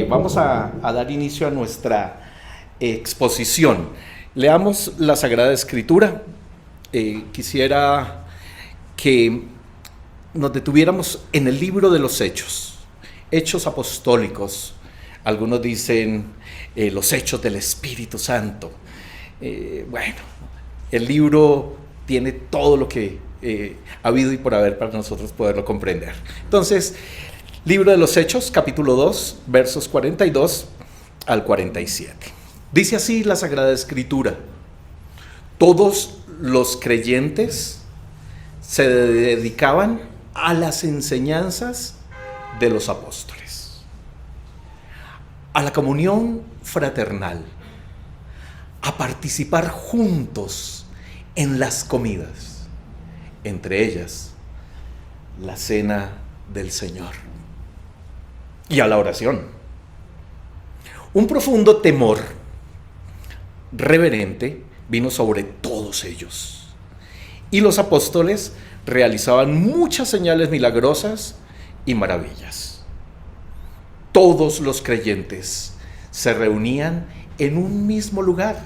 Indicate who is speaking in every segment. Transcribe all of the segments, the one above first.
Speaker 1: Vamos a dar inicio a nuestra exposición. Leamos la Sagrada Escritura. Quisiera que nos detuviéramos en el libro de los Hechos, Hechos Apostólicos. Algunos dicen los Hechos del Espíritu Santo. Bueno, el libro tiene todo lo que ha habido y por haber para nosotros poderlo comprender. Entonces, libro de los Hechos, capítulo 2, versos 42 al 47. Dice así la Sagrada Escritura: todos los creyentes se dedicaban a las enseñanzas de los apóstoles, a la comunión fraternal, a participar juntos en las comidas, entre ellas la cena del Señor, y a la oración. Un profundo temor reverente vino sobre todos ellos, y los apóstoles realizaban muchas señales milagrosas y maravillas. Todos los creyentes se reunían en un mismo lugar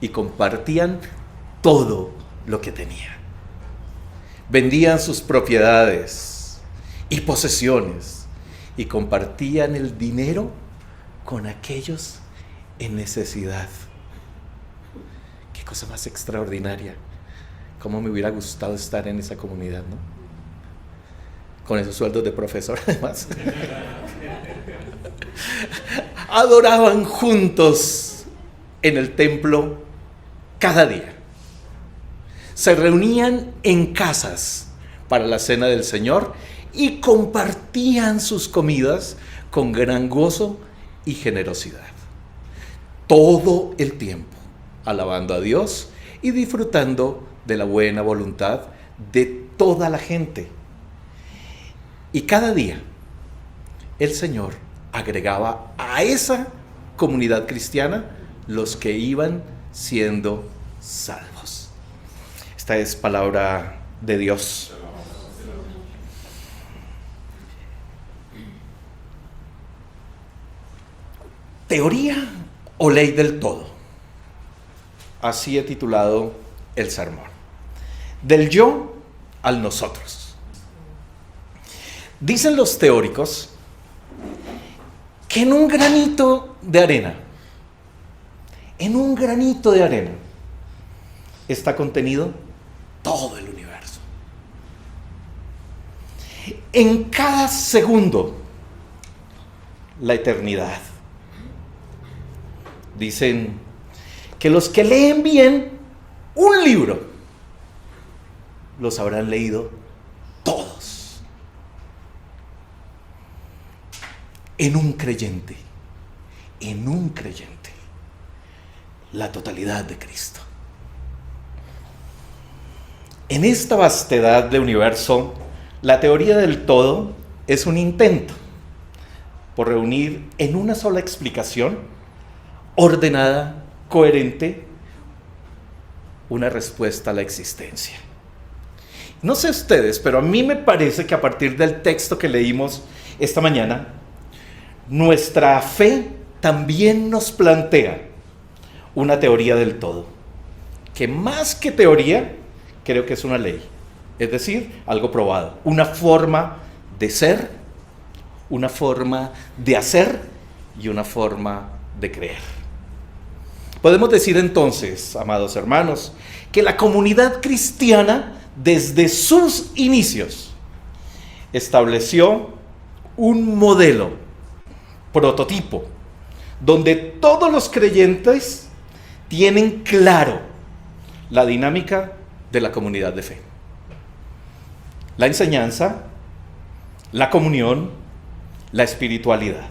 Speaker 1: y compartían todo lo que tenían. Vendían sus propiedades y posesiones y compartían el dinero con aquellos en necesidad. Qué cosa más extraordinaria. Cómo me hubiera gustado estar en esa comunidad, ¿no? Con esos sueldos de profesor, además. Adoraban juntos en el templo cada día. Se reunían en casas para la cena del Señor y compartían sus comidas con gran gozo y generosidad. Todo el tiempo alabando a Dios y disfrutando de la buena voluntad de toda la gente. Y cada día el Señor agregaba a esa comunidad cristiana los que iban siendo salvos. Esta es palabra de Dios. Teoría o ley del todo. Así he titulado el sermón. Del yo al nosotros. Dicen los teóricos que en un granito de arena, está contenido todo el universo. En cada segundo, la eternidad. Dicen que los que leen bien un libro los habrán leído todos. En un creyente, la totalidad de Cristo. En esta vastedad de universo, la teoría del todo es un intento por reunir en una sola explicación ordenada, coherente, una respuesta a la existencia. No sé ustedes, pero a mí me parece que a partir del texto que leímos esta mañana, nuestra fe también nos plantea una teoría del todo, que más que teoría, creo que es una ley, es decir, algo probado, una forma de ser, una forma de hacer y una forma de creer. Podemos decir entonces, amados hermanos, que la comunidad cristiana desde sus inicios estableció un modelo, prototipo, donde todos los creyentes tienen claro la dinámica de la comunidad de fe. La enseñanza, la comunión, la espiritualidad.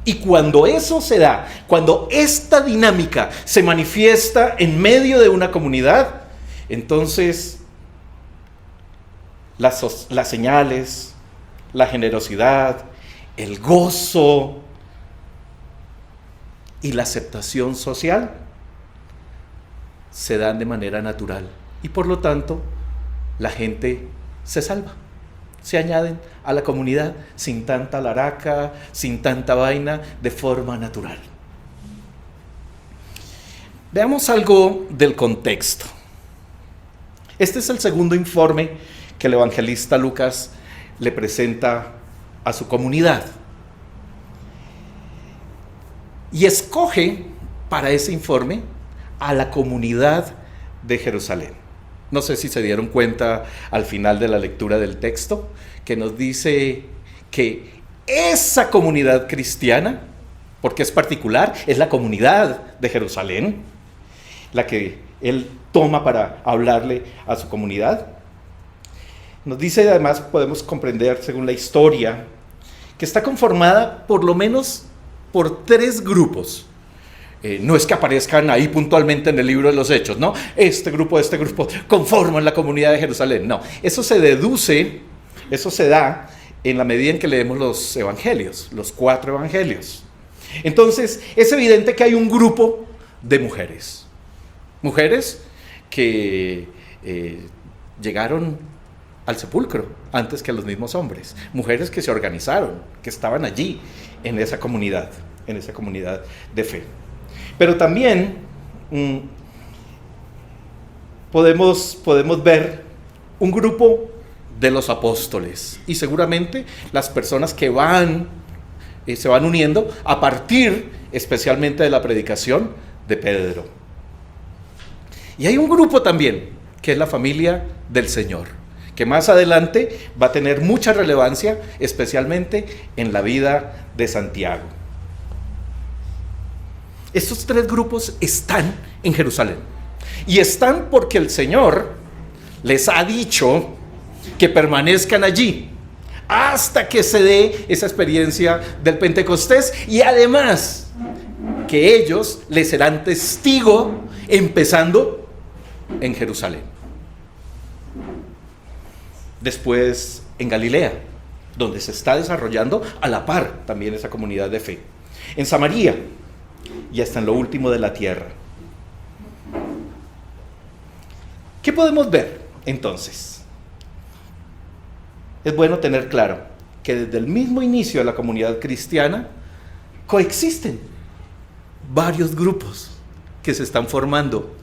Speaker 1: Y cuando eso se da, cuando esta dinámica se manifiesta en medio de una comunidad, entonces las señales, la generosidad, el gozo y la aceptación social se dan de manera natural y por lo tanto la gente se salva, se añaden a la comunidad sin tanta laraca, sin tanta vaina, de forma natural. Veamos algo del contexto. Este es el segundo informe que el evangelista Lucas le presenta a su comunidad. Y escoge para ese informe a la comunidad de Jerusalén. No sé si se dieron cuenta al final de la lectura del texto, que nos dice que esa comunidad cristiana, porque es particular, es la comunidad de Jerusalén, la que él toma para hablarle a su comunidad. Nos dice, además, podemos comprender, según la historia, que está conformada por lo menos por 3 grupos. No es que aparezcan ahí puntualmente en el libro de los Hechos, ¿no? Este grupo conforman la comunidad de Jerusalén. No, eso se deduce, eso se da en la medida en que leemos los evangelios, los 4 evangelios. Entonces, es evidente que hay un grupo de mujeres. Mujeres que llegaron al sepulcro antes que los mismos hombres. Mujeres que se organizaron, que estaban allí en esa comunidad de fe. Pero también podemos ver un grupo de los apóstoles y seguramente las personas que se van uniendo a partir especialmente de la predicación de Pedro. Y hay un grupo también que es la familia del Señor, que más adelante va a tener mucha relevancia, especialmente en la vida de Santiago. Estos 3 grupos están en Jerusalén. Y están porque el Señor les ha dicho que permanezcan allí hasta que se dé esa experiencia del Pentecostés, y además que ellos les serán testigo empezando en Jerusalén. Después en Galilea, donde se está desarrollando a la par también esa comunidad de fe. En Samaria y hasta en lo último de la tierra. ¿Qué podemos ver entonces? Es bueno tener claro que desde el mismo inicio de la comunidad cristiana coexisten varios grupos que se están formando.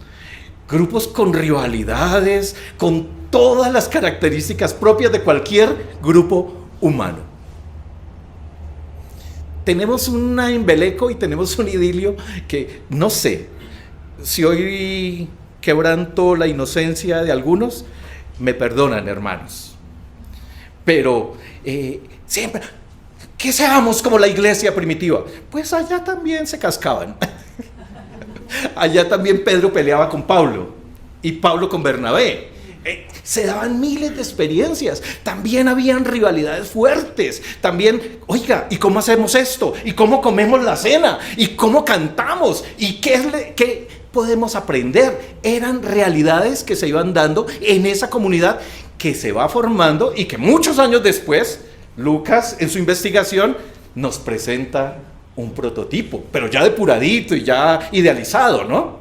Speaker 1: Grupos con rivalidades, con todas las características propias de cualquier grupo humano. Tenemos un embeleco y tenemos un idilio que no sé si hoy quebranto la inocencia de algunos, me perdonan, hermanos. Pero siempre, que seamos como la iglesia primitiva. Pues allá también se cascaban. Allá también Pedro peleaba con Pablo y Pablo con Bernabé. Se daban miles de experiencias. También habían rivalidades fuertes. También, oiga, ¿y cómo hacemos esto? ¿Y cómo comemos la cena? ¿Y cómo cantamos? ¿Y qué podemos aprender? Eran realidades que se iban dando en esa comunidad que se va formando y que muchos años después, Lucas en su investigación nos presenta un prototipo, pero ya depuradito y ya idealizado, ¿no?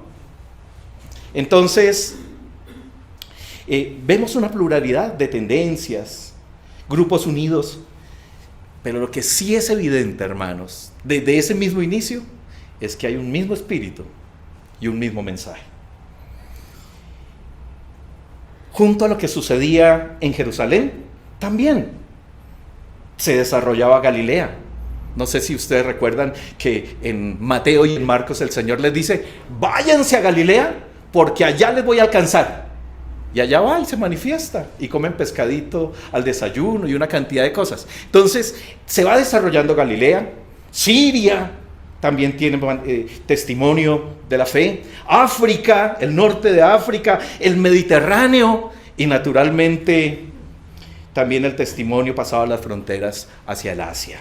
Speaker 1: Entonces, vemos una pluralidad de tendencias, grupos unidos, pero lo que sí es evidente, hermanos, desde ese mismo inicio, es que hay un mismo espíritu y un mismo mensaje. Junto a lo que sucedía en Jerusalén, también se desarrollaba Galilea. No sé si ustedes recuerdan que en Mateo y en Marcos el Señor les dice: váyanse a Galilea porque allá les voy a alcanzar. Y allá va y se manifiesta y comen pescadito al desayuno y una cantidad de cosas. Entonces se va desarrollando Galilea. Siria también tiene testimonio de la fe. África, el norte de África, el Mediterráneo y naturalmente también el testimonio pasaba las fronteras hacia el Asia.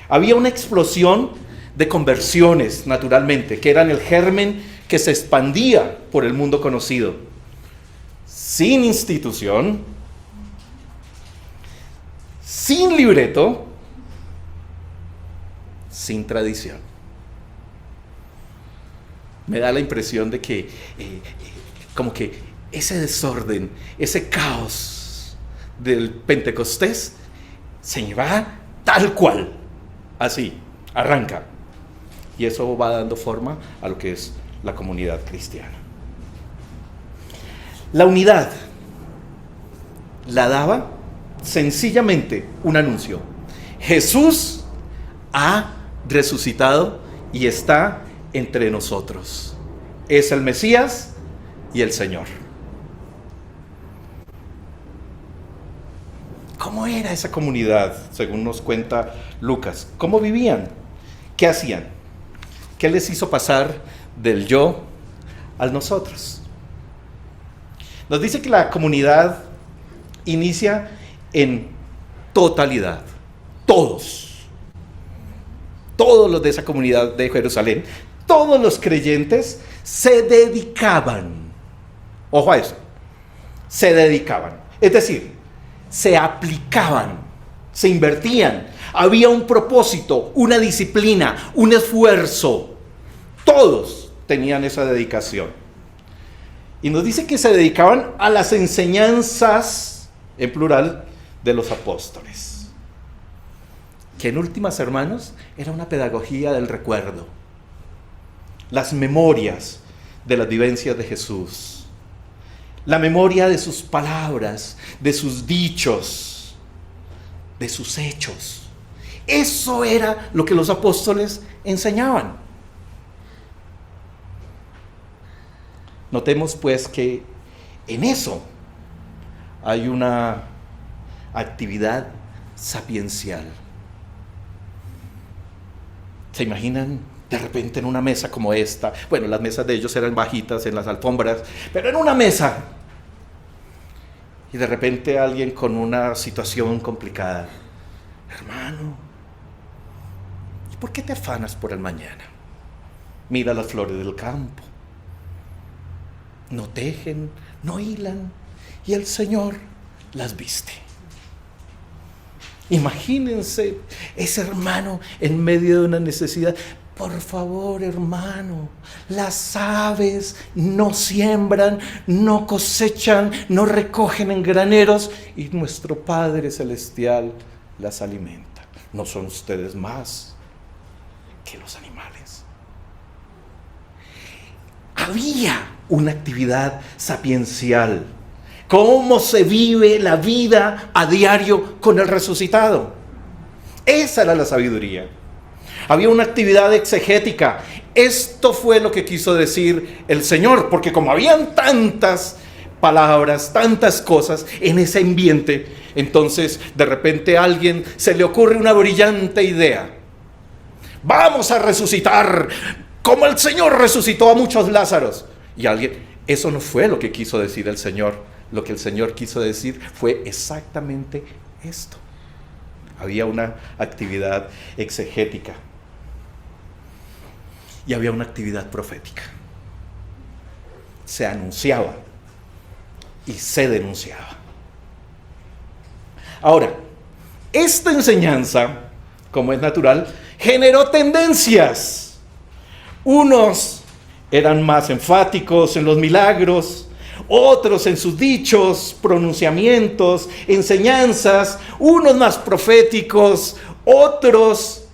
Speaker 1: Había una explosión de conversiones, naturalmente, que eran el germen que se expandía por el mundo conocido. Sin institución, sin libreto, sin tradición. Me da la impresión de que, como que ese desorden, ese caos del Pentecostés se va tal cual, así, arranca. Y eso va dando forma a lo que es la comunidad cristiana. La unidad la daba sencillamente un anuncio: Jesús ha resucitado y está entre nosotros. Es el Mesías y el Señor. ¿Cómo era esa comunidad, según nos cuenta Lucas? ¿Cómo vivían? ¿Qué hacían? ¿Qué les hizo pasar del yo al nosotros? Nos dice que la comunidad inicia en totalidad. Todos los de esa comunidad de Jerusalén, todos los creyentes se dedicaban. Ojo a eso. Se dedicaban. Es decir, se aplicaban, se invertían. Había un propósito, una disciplina, un esfuerzo. Todos tenían esa dedicación. Y nos dice que se dedicaban a las enseñanzas, en plural, de los apóstoles. Que en últimas, hermanos, era una pedagogía del recuerdo. Las memorias de las vivencias de Jesús. La memoria de sus palabras, de sus dichos, de sus hechos. Eso era lo que los apóstoles enseñaban. Notemos pues que en eso hay una actividad sapiencial. ¿Se imaginan de repente en una mesa como esta? Bueno, las mesas de ellos eran bajitas en las alfombras, pero en una mesa. Y de repente alguien con una situación complicada. Hermano, ¿y por qué te afanas por el mañana? Mira las flores del campo. No tejen, no hilan, y el Señor las viste. Imagínense ese hermano en medio de una necesidad. Por favor, hermano, las aves no siembran, no cosechan, no recogen en graneros, y nuestro Padre Celestial las alimenta. ¿No son ustedes más que los animales? Había una actividad sapiencial. ¿Cómo se vive la vida a diario con el resucitado? Esa era la sabiduría. Había una actividad exegética. Esto fue lo que quiso decir el Señor, porque como habían tantas palabras, tantas cosas en ese ambiente, entonces de repente a alguien se le ocurre una brillante idea. Vamos a resucitar como el Señor resucitó a muchos Lázaros. Y alguien, eso no fue lo que quiso decir el Señor. Lo que el Señor quiso decir fue exactamente esto. Había una actividad exegética. Y había una actividad profética. Se anunciaba y se denunciaba. Ahora, esta enseñanza, como es natural, generó tendencias. Unos eran más enfáticos en los milagros, otros en sus dichos, pronunciamientos, enseñanzas, unos más proféticos, otros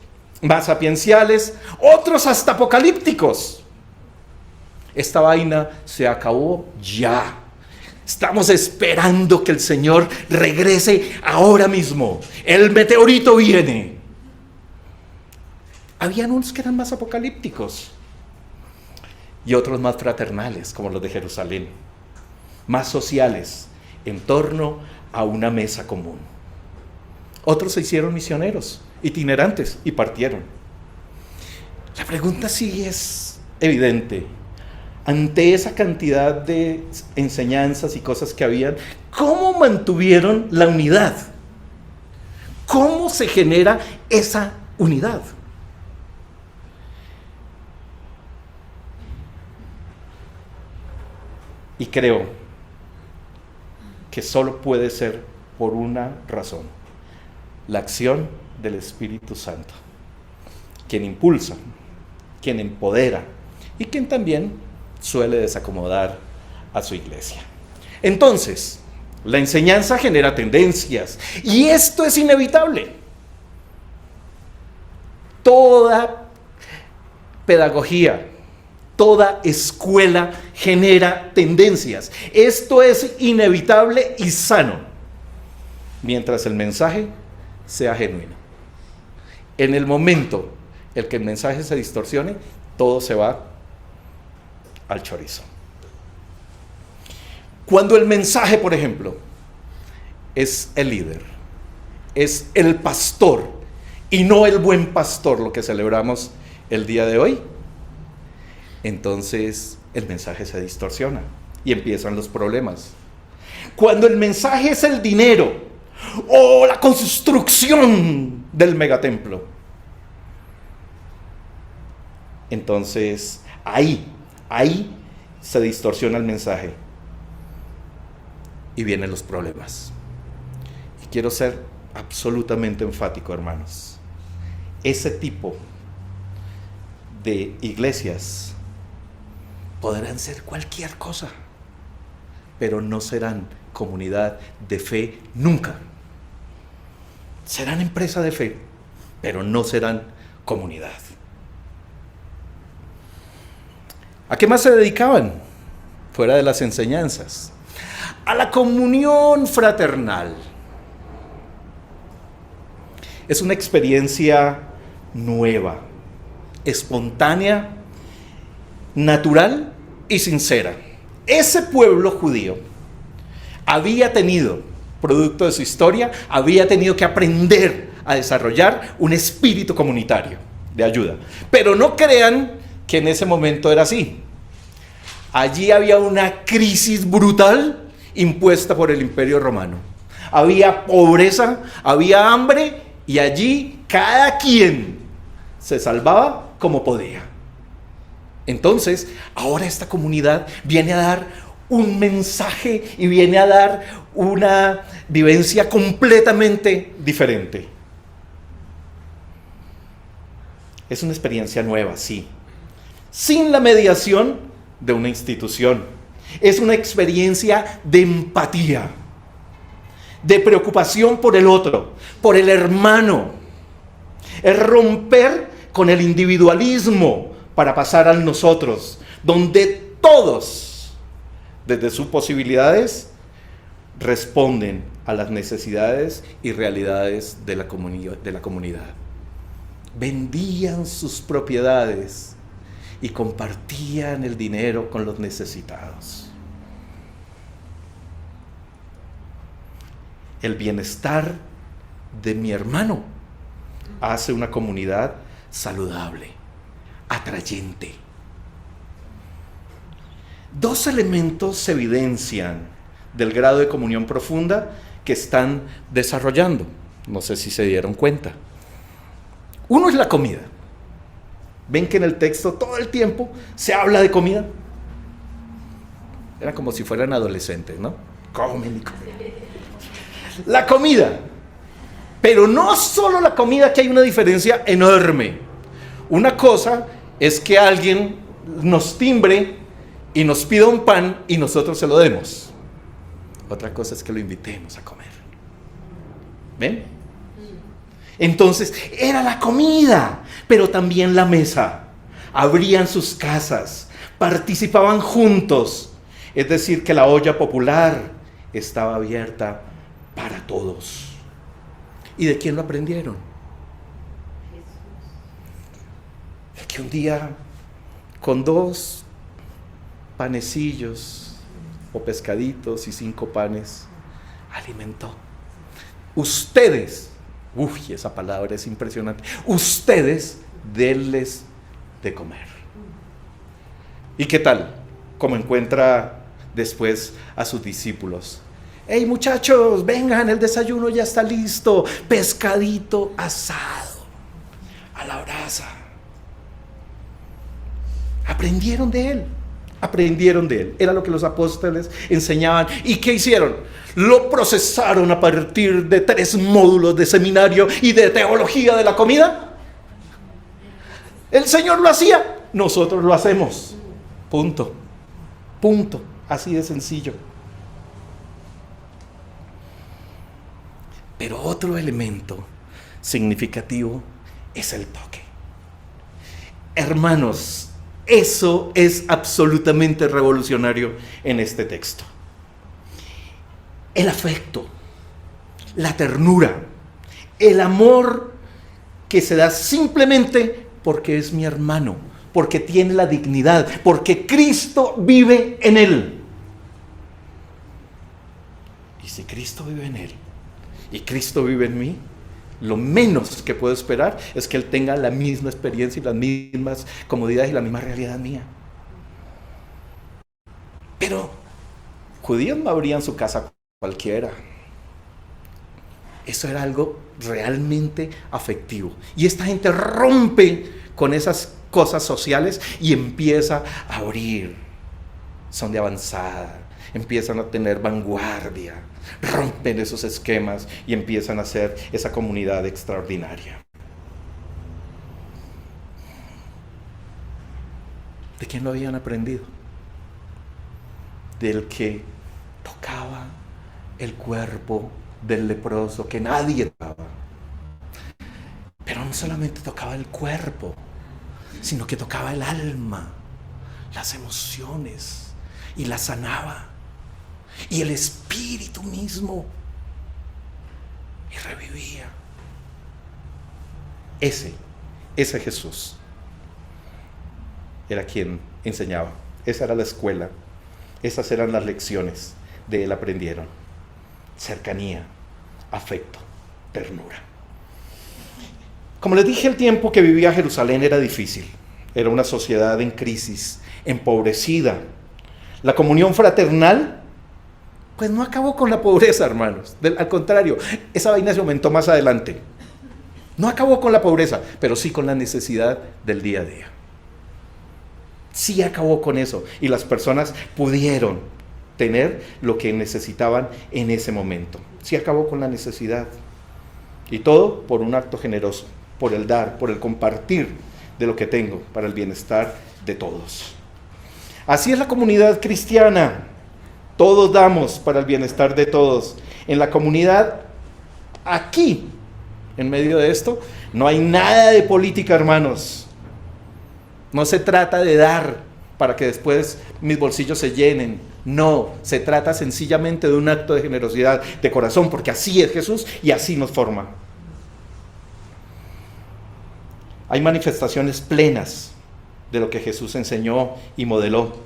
Speaker 1: más sapienciales, otros hasta apocalípticos. Esta vaina se acabó ya. Estamos esperando que el Señor regrese ahora mismo. El meteorito viene. Habían unos que eran más apocalípticos y otros más fraternales, como los de Jerusalén, más sociales, en torno a una mesa común. Otros se hicieron misioneros, itinerantes, y partieron. La pregunta sí es evidente. Ante esa cantidad de enseñanzas y cosas que habían, ¿cómo mantuvieron la unidad? ¿Cómo se genera esa unidad? Y creo que solo puede ser por una razón: la acción del Espíritu Santo, quien impulsa, quien empodera y quien también suele desacomodar a su iglesia. Entonces, La enseñanza genera tendencias y esto es inevitable. Toda pedagogía, toda escuela genera tendencias. Esto es inevitable y sano, mientras el mensaje sea genuino. En el momento en que el mensaje se distorsione, todo se va al chorizo. Cuando el mensaje, por ejemplo, es el líder, es el pastor y no el buen pastor, lo que celebramos el día de hoy, entonces el mensaje se distorsiona y empiezan los problemas. Cuando el mensaje es el dinero o la construcción del megatemplo, entonces ahí se distorsiona el mensaje y vienen los problemas. Y quiero ser absolutamente enfático, hermanos. Ese tipo de iglesias podrán ser cualquier cosa, pero no serán comunidad de fe nunca. Serán empresa de fe, pero no serán comunidad. ¿A qué más se dedicaban? Fuera de las enseñanzas. A la comunión fraternal. Es una experiencia nueva, espontánea, natural y sincera. Ese pueblo judío había tenido, producto de su historia, había tenido que aprender a desarrollar un espíritu comunitario de ayuda. Pero no crean que en ese momento era así. Allí había una crisis brutal impuesta por el Imperio Romano. Había pobreza, había hambre y allí cada quien se salvaba como podía. Entonces, ahora esta comunidad viene a dar un mensaje y viene a dar una vivencia completamente diferente. Es una experiencia nueva, sí, sin la mediación de una institución. Es una experiencia de empatía, de preocupación por el otro, por el hermano. Es romper con el individualismo para pasar al nosotros, donde todos, desde sus posibilidades, responden a las necesidades y realidades de la comunidad. Vendían sus propiedades y compartían el dinero con los necesitados. El bienestar de mi hermano hace una comunidad saludable, atrayente. Dos elementos se evidencian del grado de comunión profunda que están desarrollando. No sé si se dieron cuenta. Uno es la comida. ¿Ven que en el texto todo el tiempo se habla de comida? Era como si fueran adolescentes, ¿no? Comen y comen. La comida. Pero no solo la comida, que hay una diferencia enorme. Una cosa es que alguien nos timbre y nos pida un pan y nosotros se lo demos. Otra cosa es que lo invitemos a comer. ¿Ven? Entonces, era la comida, pero también la mesa. Abrían sus casas, participaban juntos. Es decir, que la olla popular estaba abierta para todos. ¿Y de quién lo aprendieron? De que un día, con 2 panecillos o pescaditos y 5 panes, alimentó. Ustedes, esa palabra es impresionante, ustedes denles de comer. ¿Y qué tal? Como encuentra después a sus discípulos. ¡Hey muchachos, vengan, el desayuno ya está listo! Pescadito asado a la brasa. Aprendieron de él. Era lo que los apóstoles enseñaban. ¿Y qué hicieron? Lo procesaron a partir de 3 módulos de seminario y de teología de la comida. El Señor lo hacía, nosotros lo hacemos. Punto. Así de sencillo. Pero otro elemento significativo es el toque. Hermanos, eso es absolutamente revolucionario en este texto. El afecto, la ternura, el amor que se da simplemente porque es mi hermano, porque tiene la dignidad, porque Cristo vive en él. Y si Cristo vive en él y Cristo vive en mí, lo menos que puedo esperar es que él tenga la misma experiencia y las mismas comodidades y la misma realidad mía. Pero judíos no abrían su casa a cualquiera. Eso era algo realmente afectivo. Y esta gente rompe con esas cosas sociales y empieza a abrir. Son de avanzada, empiezan a tener vanguardia, rompen esos esquemas y empiezan a ser esa comunidad extraordinaria. ¿De quién lo habían aprendido? Del que tocaba el cuerpo del leproso, que nadie tocaba. Pero no solamente tocaba el cuerpo, sino que tocaba el alma, las emociones, y las sanaba. Y el espíritu mismo. Y revivía. Ese Jesús era quien enseñaba. Esa era la escuela. Esas eran las lecciones de él aprendieron. Cercanía, afecto, ternura. Como les dije, el tiempo que vivía Jerusalén era difícil. Era una sociedad en crisis, empobrecida. La comunión fraternal, pues no acabó con la pobreza, hermanos. Al contrario, esa vaina se aumentó más adelante. No acabó con la pobreza, pero sí con la necesidad del día a día. Sí acabó con eso. Y las personas pudieron tener lo que necesitaban en ese momento. Sí acabó con la necesidad. Y todo por un acto generoso, por el dar, por el compartir de lo que tengo para el bienestar de todos. Así es la comunidad cristiana. Todos damos para el bienestar de todos. En la comunidad, aquí, en medio de esto, no hay nada de política, hermanos. No se trata de dar para que después mis bolsillos se llenen. No, se trata sencillamente de un acto de generosidad de corazón, porque así es Jesús y así nos forma. Hay manifestaciones plenas de lo que Jesús enseñó y modeló.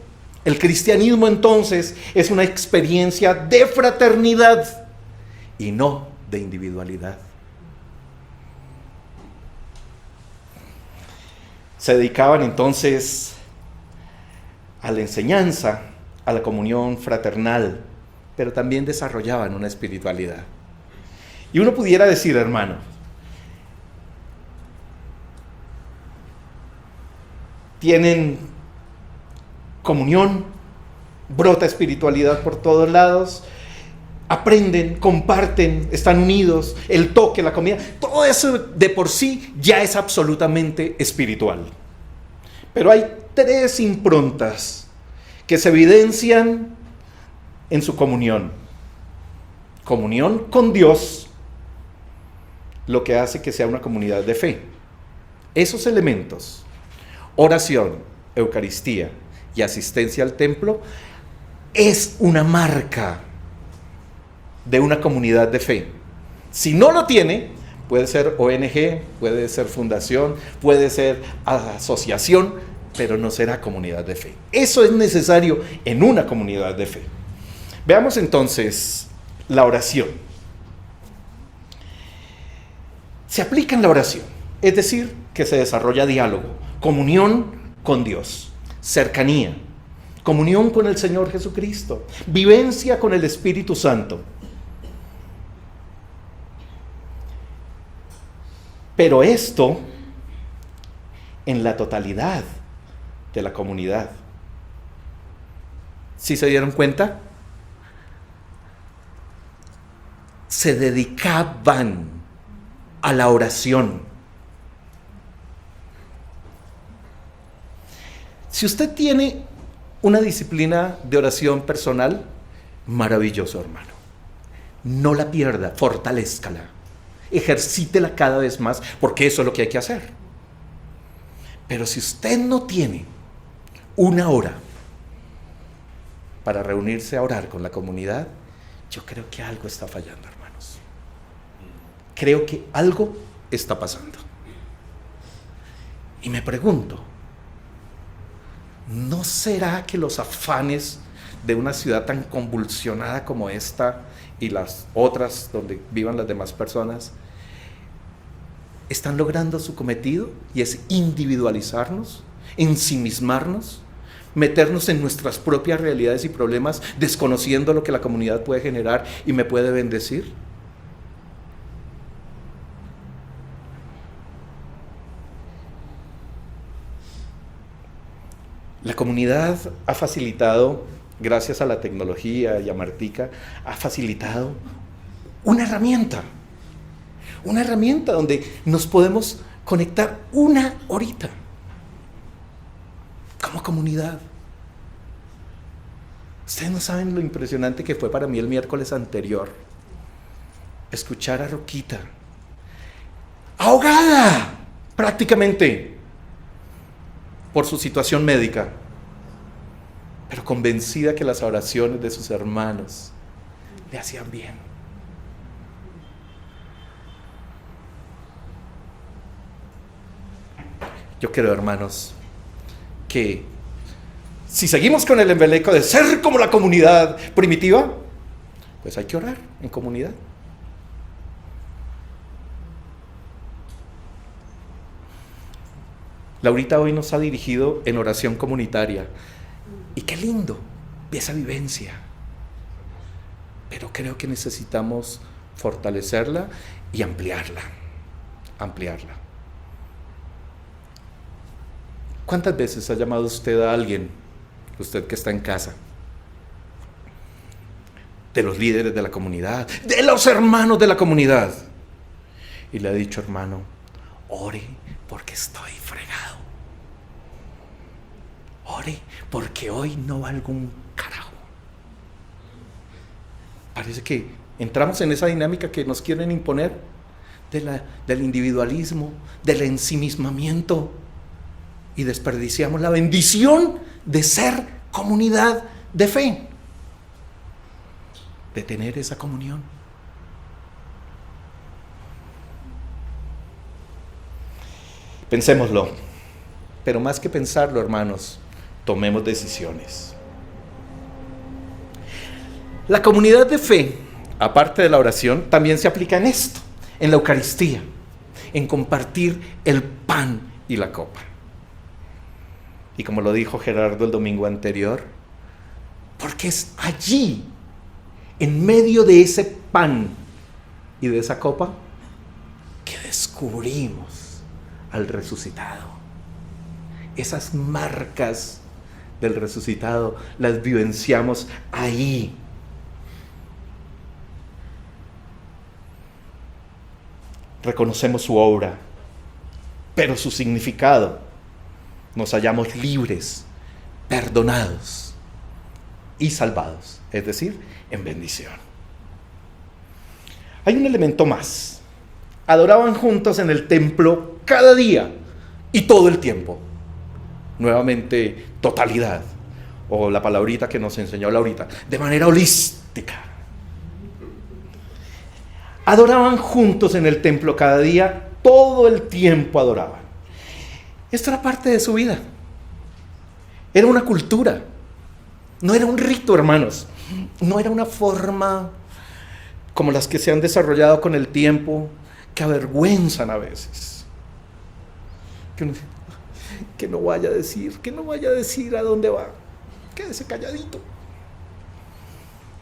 Speaker 1: El cristianismo entonces es una experiencia de fraternidad y no de individualidad. Se dedicaban entonces a la enseñanza, a la comunión fraternal, pero también desarrollaban una espiritualidad. Y uno pudiera decir, hermano, tienen comunión, brota espiritualidad por todos lados, aprenden, comparten, están unidos, el toque, la comida, todo eso de por sí ya es absolutamente espiritual. Pero hay tres improntas que se evidencian en su comunión. Comunión con Dios, lo que hace que sea una comunidad de fe. Esos elementos, oración, Eucaristía y asistencia al templo, es una marca de una comunidad de fe. Si no lo tiene, puede ser ONG, puede ser fundación, puede ser asociación, pero no será comunidad de fe. Eso es necesario en una comunidad de fe. Veamos entonces la oración. Se aplica en la oración, es decir, que se desarrolla diálogo, comunión con Dios, cercanía, comunión con el Señor Jesucristo, vivencia con el Espíritu Santo. Pero esto en la totalidad de la comunidad. ¿Sí se dieron cuenta? Se dedicaban a la oración. Si usted tiene una disciplina de oración personal, maravilloso, hermano. No la pierda, fortalézcala. Ejercítela cada vez más, porque eso es lo que hay que hacer. Pero si usted no tiene una hora para reunirse a orar con la comunidad, yo creo que algo está fallando, hermanos. Creo que algo está pasando. Y me pregunto, ¿no será que los afanes de una ciudad tan convulsionada como esta y las otras donde vivan las demás personas están logrando su cometido? Y es individualizarnos, ensimismarnos, meternos en nuestras propias realidades y problemas, desconociendo lo que la comunidad puede generar y me puede bendecir. La comunidad ha facilitado, gracias a la tecnología y a Martica, ha facilitado una herramienta donde nos podemos conectar una horita como comunidad. Ustedes no saben lo impresionante que fue para mí el miércoles anterior escuchar a Roquita ahogada prácticamente por su situación médica, pero convencida que las oraciones de sus hermanos le hacían bien. Yo creo, hermanos, que si seguimos con el embeleco de ser como la comunidad primitiva, pues hay que orar en comunidad. Laurita hoy nos ha dirigido en oración comunitaria. Y qué lindo esa vivencia. Pero creo que necesitamos fortalecerla y ampliarla. ¿Cuántas veces ha llamado usted a alguien, usted que está en casa, de los líderes de la comunidad, de los hermanos de la comunidad, y le ha dicho: hermano, ore porque estoy fregado, ore porque hoy no valgo un carajo? Parece que entramos en esa dinámica que nos quieren imponer del individualismo, del ensimismamiento, y desperdiciamos la bendición de ser comunidad de fe, de tener esa comunión. Pensémoslo, pero más que pensarlo, hermanos, tomemos decisiones. La comunidad de fe, aparte de la oración, también se aplica en esto, en la Eucaristía, en compartir el pan y la copa. Y como lo dijo Gerardo el domingo anterior, porque es allí, en medio de ese pan y de esa copa, que descubrimos al resucitado. Esas marcas del resucitado las vivenciamos ahí. Reconocemos su obra, pero su significado: nos hallamos libres, perdonados y salvados, es decir, en bendición. Hay un elemento más. Adoraban juntos en el templo cada día y todo el tiempo. Nuevamente, totalidad, o la palabrita que nos enseñó Laurita, de manera holística. Adoraban juntos en el templo cada día, todo el tiempo adoraban. Esto era parte de su vida. Era una cultura. No era un rito, hermanos. No era una forma como las que se han desarrollado con el tiempo, que avergüenzan a veces. Que no vaya a decir a dónde va. Quédese calladito.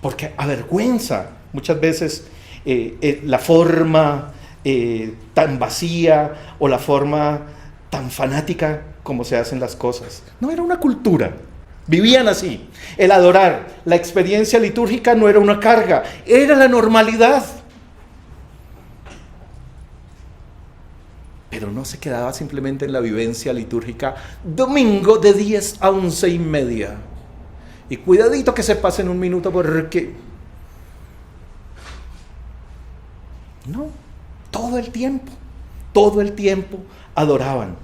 Speaker 1: Porque avergüenza muchas veces la forma tan vacía o la forma tan fanática como se hacen las cosas. No era una cultura, vivían así. El adorar, la experiencia litúrgica no era una carga, era la normalidad. Pero no se quedaba simplemente en la vivencia litúrgica, domingo de 10 a 11:30. Y cuidadito que se pasen un minuto, porque No, todo el tiempo adoraban,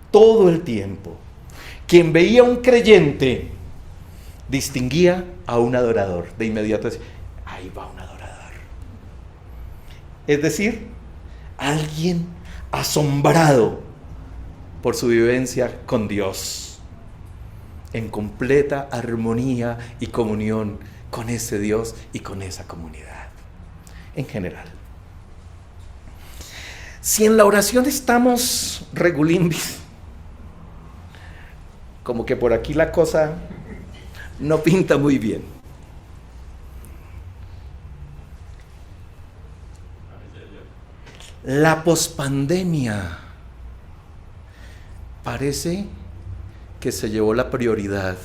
Speaker 1: todo el tiempo. Quien veía a un creyente distinguía a un adorador. De inmediato decía, ahí va un adorador. Es decir, alguien asombrado por su vivencia con Dios, en completa armonía y comunión con ese Dios y con esa comunidad, en general. Si en la oración estamos regulimbis, como que por aquí la cosa no pinta muy bien. La pospandemia parece que se llevó la prioridad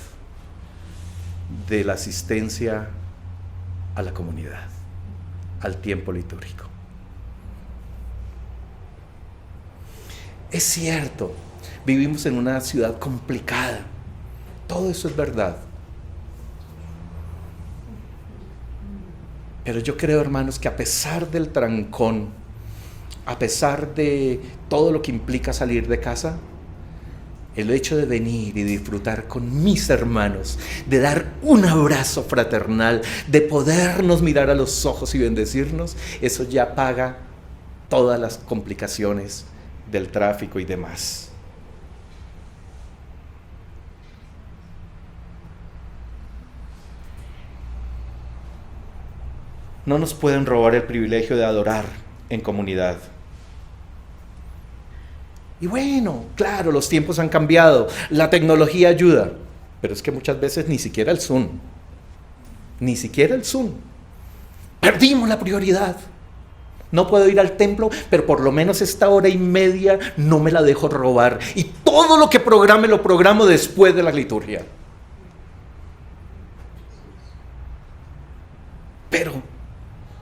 Speaker 1: de la asistencia a la comunidad, al tiempo litúrgico. Es cierto, vivimos en una ciudad complicada, todo eso es verdad. Pero yo creo, hermanos, que a pesar del trancón, a pesar de todo lo que implica salir de casa, el hecho de venir y disfrutar con mis hermanos, de dar un abrazo fraternal, de podernos mirar a los ojos y bendecirnos, eso ya paga todas las complicaciones del tráfico y demás. No nos pueden robar el privilegio de adorar en comunidad. Y bueno, claro, los tiempos han cambiado, la tecnología ayuda, pero es que muchas veces ni siquiera el Zoom, perdimos la prioridad. No puedo ir al templo, pero por lo menos esta hora y media no me la dejo robar. Y todo lo que programe lo programo después de la liturgia. Pero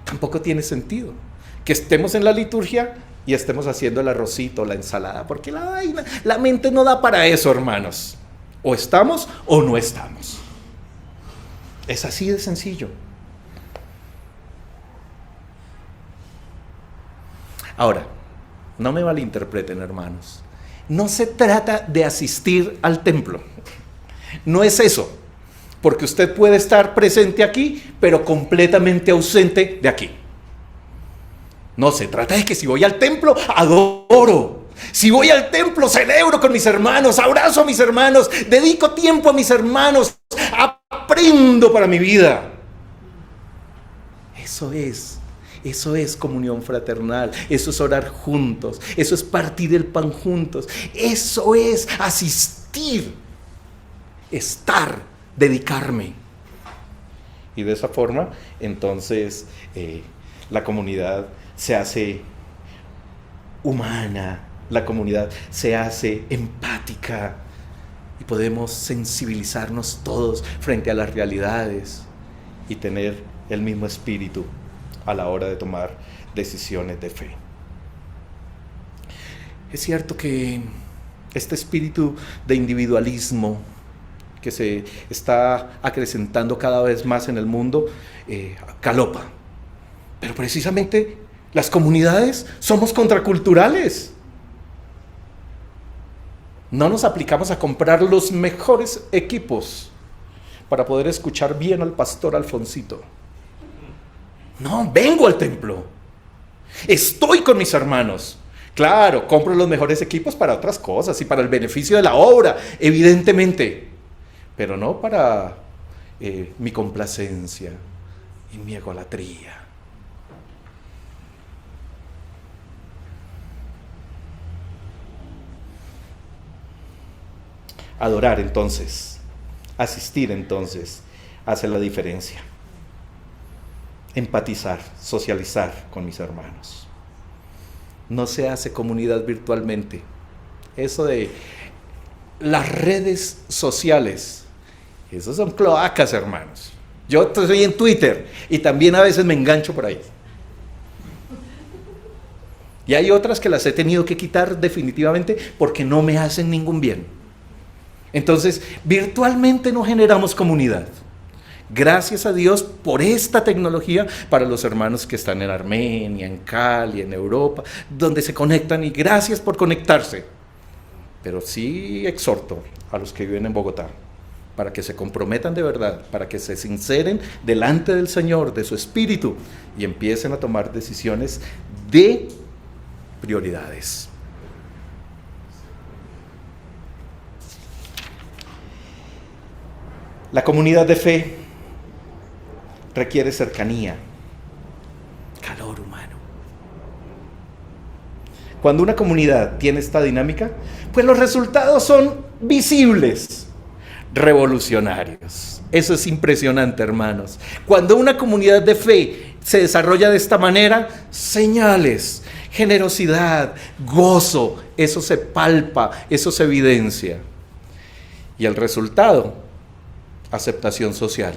Speaker 1: tampoco tiene sentido que estemos en la liturgia y estemos haciendo el arrocito, la ensalada, porque la mente no da para eso, hermanos. O estamos o no estamos. Es así de sencillo. Ahora, no me malinterpreten, hermanos. No se trata de asistir al templo. No es eso. Porque usted puede estar presente aquí, pero completamente ausente de aquí. No, se trata de que si voy al templo, adoro. Si voy al templo, celebro con mis hermanos, abrazo a mis hermanos, dedico tiempo a mis hermanos, aprendo para mi vida. Eso es comunión fraternal, eso es orar juntos, eso es partir el pan juntos, eso es asistir, estar, dedicarme. Y de esa forma, entonces, la comunidad se hace humana, la comunidad se hace empática y podemos sensibilizarnos todos frente a las realidades y tener el mismo espíritu a la hora de tomar decisiones de fe. Es cierto que este espíritu de individualismo que se está acrecentando cada vez más en el mundo, galopa. Pero precisamente las comunidades somos contraculturales. No nos aplicamos a comprar los mejores equipos para poder escuchar bien al pastor Alfonsito. No, vengo al templo. Estoy con mis hermanos. Claro, compro los mejores equipos para otras cosas y para el beneficio de la obra, evidentemente. Pero no para mi complacencia y mi egolatría. Adorar entonces, asistir entonces, hace la diferencia. Empatizar, socializar con mis hermanos. No se hace comunidad virtualmente. Eso de las redes sociales, esos son cloacas, hermanos. Yo estoy en Twitter y también a veces me engancho por ahí. Y hay otras que las he tenido que quitar definitivamente porque no me hacen ningún bien. Entonces, virtualmente no generamos comunidad. Gracias a Dios por esta tecnología para los hermanos que están en Armenia, en Cali, en Europa, donde se conectan, y gracias por conectarse. Pero sí exhorto a los que viven en Bogotá para que se comprometan de verdad, para que se sinceren delante del Señor, de su Espíritu, y empiecen a tomar decisiones de prioridades. La comunidad de fe requiere cercanía, calor humano. Cuando una comunidad tiene esta dinámica, pues los resultados son visibles, revolucionarios. Eso es impresionante, hermanos. Cuando una comunidad de fe se desarrolla de esta manera, señales, generosidad, gozo, eso se palpa, eso se evidencia. Y el resultado, aceptación social.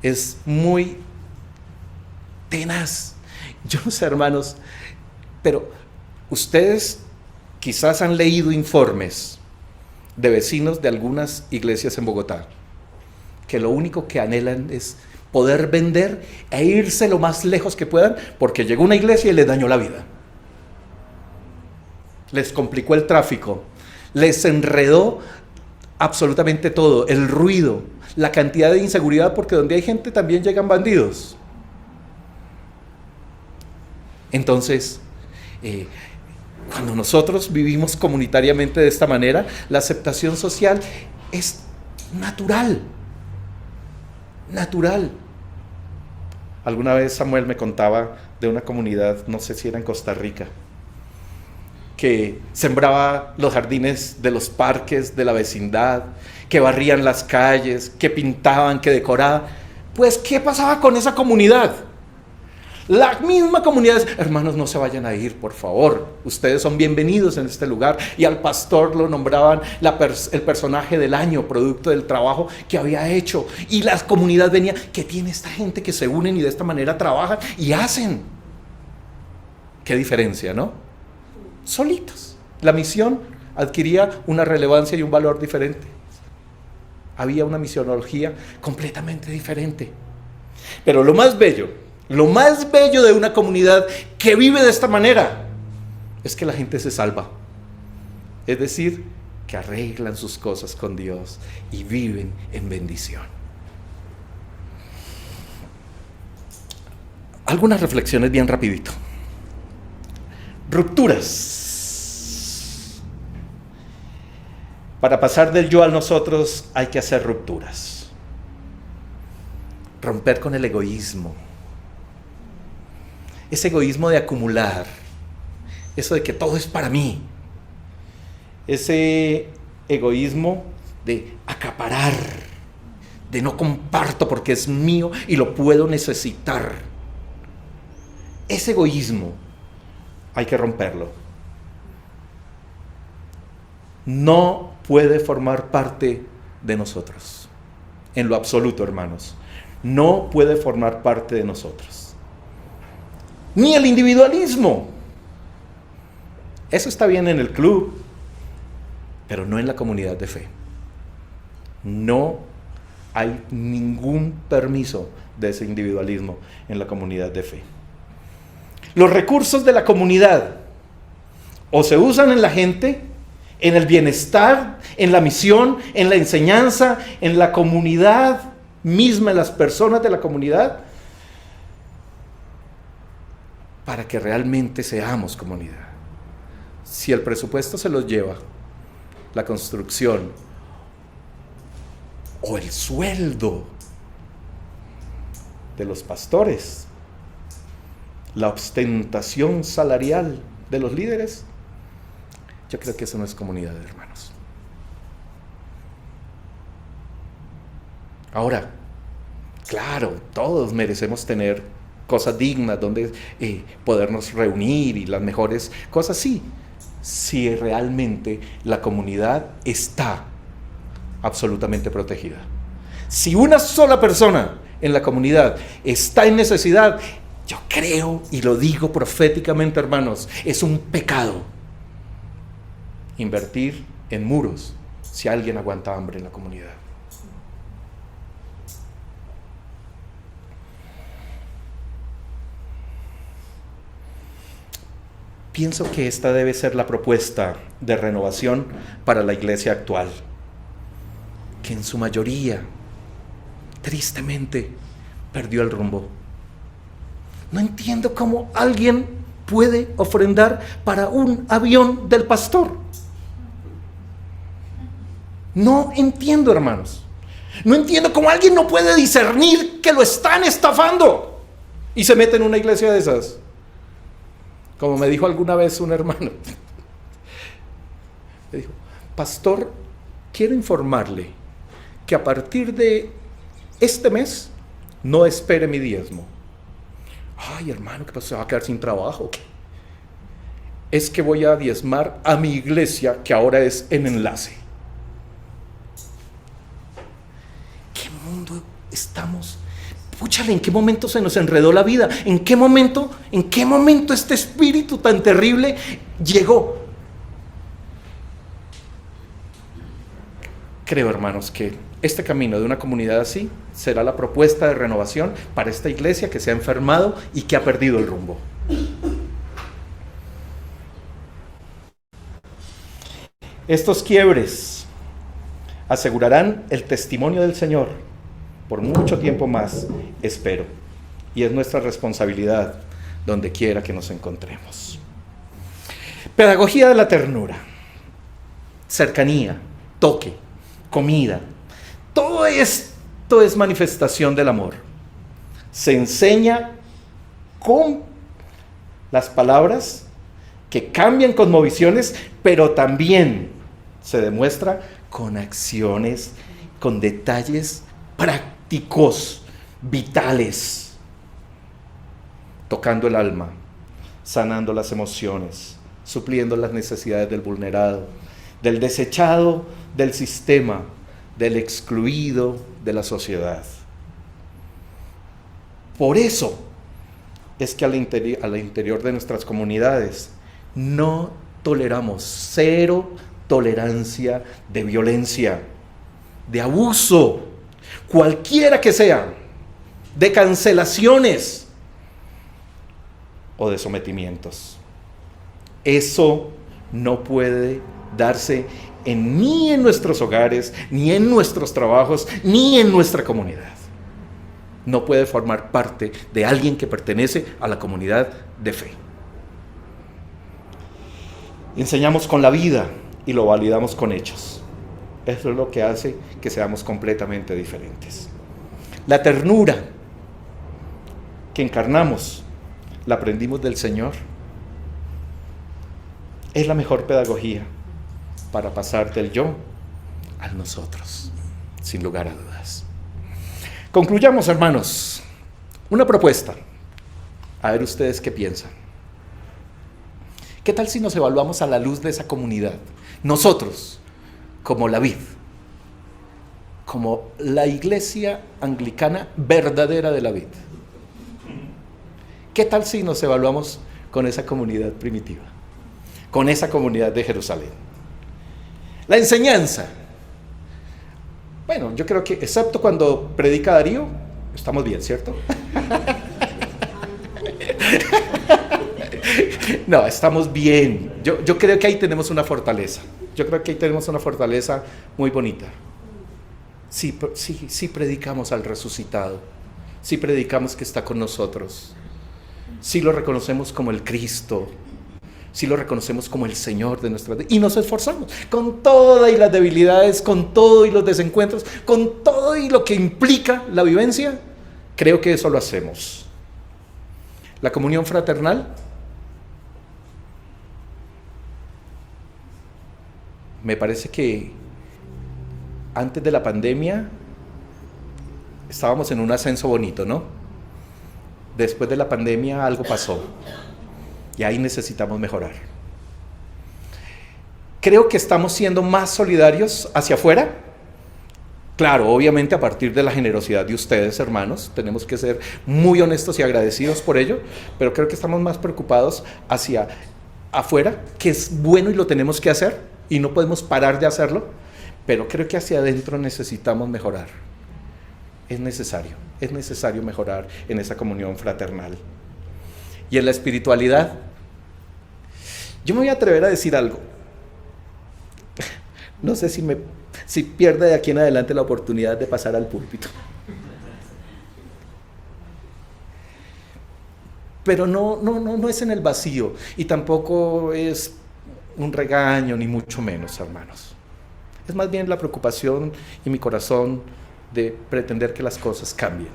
Speaker 1: Es muy tenaz. Yo no sé, hermanos, pero ustedes quizás han leído informes de vecinos de algunas iglesias en Bogotá, que lo único que anhelan es poder vender e irse lo más lejos que puedan, porque llegó una iglesia y les dañó la vida. Les complicó el tráfico, les enredó absolutamente todo, el ruido, la cantidad de inseguridad, porque donde hay gente también llegan bandidos. Entonces, cuando nosotros vivimos comunitariamente de esta manera, la aceptación social es natural. Natural. Alguna vez Samuel me contaba de una comunidad, no sé si era en Costa Rica, que sembraba los jardines de los parques de la vecindad, que barrían las calles, que pintaban, que decoraban. Pues, ¿qué pasaba con esa comunidad? La misma comunidad, hermanos, no se vayan a ir, por favor. Ustedes son bienvenidos en este lugar. Y al pastor lo nombraban el personaje del año, producto del trabajo que había hecho. Y la comunidad venía, ¿qué tiene esta gente que se unen y de esta manera trabajan y hacen? Qué diferencia, ¿no? Solitos. La misión adquiría una relevancia y un valor diferente. Había una misionología completamente diferente. Pero lo más bello de una comunidad que vive de esta manera es que la gente se salva. Es decir, que arreglan sus cosas con Dios y viven en bendición. Algunas reflexiones bien rapidito. Rupturas. Para pasar del yo al nosotros hay que hacer rupturas. Romper con el egoísmo. Ese egoísmo de acumular. Eso de que todo es para mí. Ese egoísmo de acaparar. De no comparto porque es mío y lo puedo necesitar. Ese egoísmo hay que romperlo. No puede formar parte de nosotros. En lo absoluto, hermanos. No puede formar parte de nosotros. Ni el individualismo. Eso está bien en el club, pero no en la comunidad de fe. No hay ningún permiso de ese individualismo en la comunidad de fe. Los recursos de la comunidad o se usan en la gente, en el bienestar, en la misión, en la enseñanza, en la comunidad misma, en las personas de la comunidad, para que realmente seamos comunidad. Si el presupuesto se los lleva la construcción o el sueldo de los pastores, la ostentación salarial de los líderes, yo creo que eso no es comunidad, hermanos. Ahora, claro, todos merecemos tener cosas dignas donde podernos reunir y las mejores cosas, sí, si realmente la comunidad está absolutamente protegida. Si una sola persona en la comunidad está en necesidad, yo creo y lo digo proféticamente, hermanos, es un pecado invertir en muros si alguien aguanta hambre en la comunidad. Pienso que esta debe ser la propuesta de renovación para la iglesia actual, que en su mayoría, tristemente, perdió el rumbo. No entiendo cómo alguien puede ofrendar para un avión del pastor. No entiendo, hermanos. No entiendo cómo alguien no puede discernir que lo están estafando y se mete en una iglesia de esas. Como me dijo alguna vez un hermano, me dijo: pastor, quiero informarle que a partir de este mes no espere mi diezmo. Ay, hermano, ¿qué pasa? ¿Se va a quedar sin trabajo? ¿Qué? Es que voy a diezmar a mi iglesia, que ahora es en Enlace. ¿Qué mundo estamos? Púchale, ¿en qué momento se nos enredó la vida? ¿En qué momento este espíritu tan terrible llegó? Creo, hermanos, que este camino de una comunidad así será la propuesta de renovación para esta iglesia que se ha enfermado y que ha perdido el rumbo. Estos quiebres asegurarán el testimonio del Señor por mucho tiempo más, espero. Y es nuestra responsabilidad donde quiera que nos encontremos. Pedagogía de la ternura, cercanía, toque, comida. Todo esto es manifestación del amor. Se enseña con las palabras que cambian cosmovisiones, pero también se demuestra con acciones, con detalles prácticos, vitales, tocando el alma, sanando las emociones, supliendo las necesidades del vulnerado, del desechado del sistema, del excluido de la sociedad. Por eso es que al interior de nuestras comunidades no toleramos, cero tolerancia de violencia, de abuso, cualquiera que sea, de cancelaciones o de sometimientos. Eso no puede darse ni en nuestros hogares, ni en nuestros trabajos, ni en nuestra comunidad. No puede formar parte de alguien que pertenece a la comunidad de fe. Enseñamos con la vida y lo validamos con hechos. Eso es lo que hace que seamos completamente diferentes. La ternura que encarnamos, la aprendimos del Señor. Es la mejor pedagogía para pasar del yo al nosotros, sin lugar a dudas. Concluyamos, hermanos, una propuesta. A ver ustedes qué piensan. ¿Qué tal si nos evaluamos a la luz de esa comunidad? Nosotros, como la vid, como la iglesia anglicana verdadera de la vid. ¿Qué tal si nos evaluamos con esa comunidad primitiva? Con esa comunidad de Jerusalén. La enseñanza. Bueno, yo creo que excepto cuando predica Darío, estamos bien, ¿cierto? No, estamos bien. Yo creo que ahí tenemos una fortaleza. Yo creo que ahí tenemos una fortaleza muy bonita. Sí predicamos al resucitado. Sí predicamos que está con nosotros. Sí lo reconocemos como el Cristo. Sí lo reconocemos como el Señor de nuestra vida. Y nos esforzamos con todas y las debilidades, con todo y los desencuentros, con todo y lo que implica la vivencia. Creo que eso lo hacemos. La comunión fraternal. Me parece que antes de la pandemia estábamos en un ascenso bonito, ¿no? Después de la pandemia algo pasó y ahí necesitamos mejorar. Creo que estamos siendo más solidarios hacia afuera. Claro, obviamente a partir de la generosidad de ustedes, hermanos, tenemos que ser muy honestos y agradecidos por ello, pero creo que estamos más preocupados hacia afuera, que es bueno y lo tenemos que hacer. Y no podemos parar de hacerlo, pero creo que hacia adentro necesitamos mejorar. Es necesario mejorar en esa comunión fraternal. Y en la espiritualidad, Yo me voy a atrever a decir algo. No sé si pierde de aquí en adelante la oportunidad de pasar al púlpito. Pero no es en el vacío y tampoco es un regaño, ni mucho menos, hermanos. Es más bien la preocupación y mi corazón de pretender que las cosas cambien.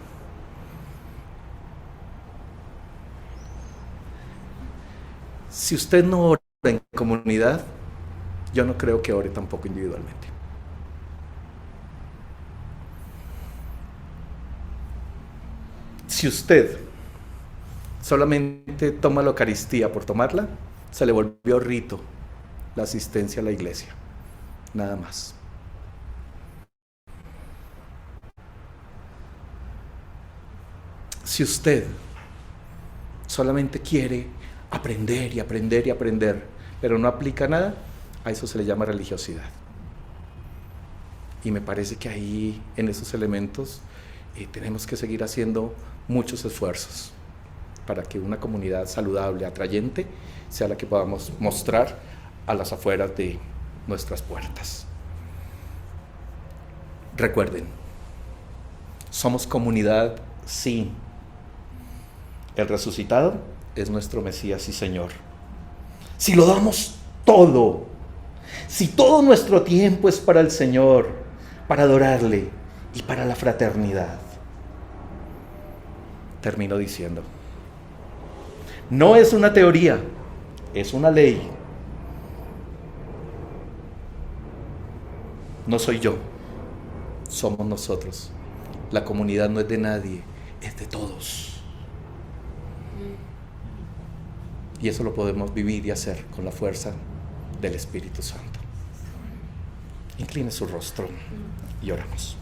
Speaker 1: Si usted no ora en comunidad, yo no creo que ore tampoco individualmente. Si usted solamente toma la Eucaristía por tomarla, se le volvió rito la asistencia a la iglesia. Nada más. Si usted solamente quiere aprender y aprender y aprender, pero no aplica nada, a eso se le llama religiosidad. Y me parece que ahí, en esos elementos, tenemos que seguir haciendo muchos esfuerzos para que una comunidad saludable, atrayente, sea la que podamos mostrar a las afueras de nuestras puertas. Recuerden, somos comunidad, sí. El resucitado es nuestro Mesías y Señor. Si lo damos todo, si todo nuestro tiempo es para el Señor, para adorarle y para la fraternidad, termino diciendo, no es una teoría, es una ley. No soy yo, somos nosotros. La comunidad no es de nadie, es de todos. Y eso lo podemos vivir y hacer con la fuerza del Espíritu Santo. Incline su rostro y oramos.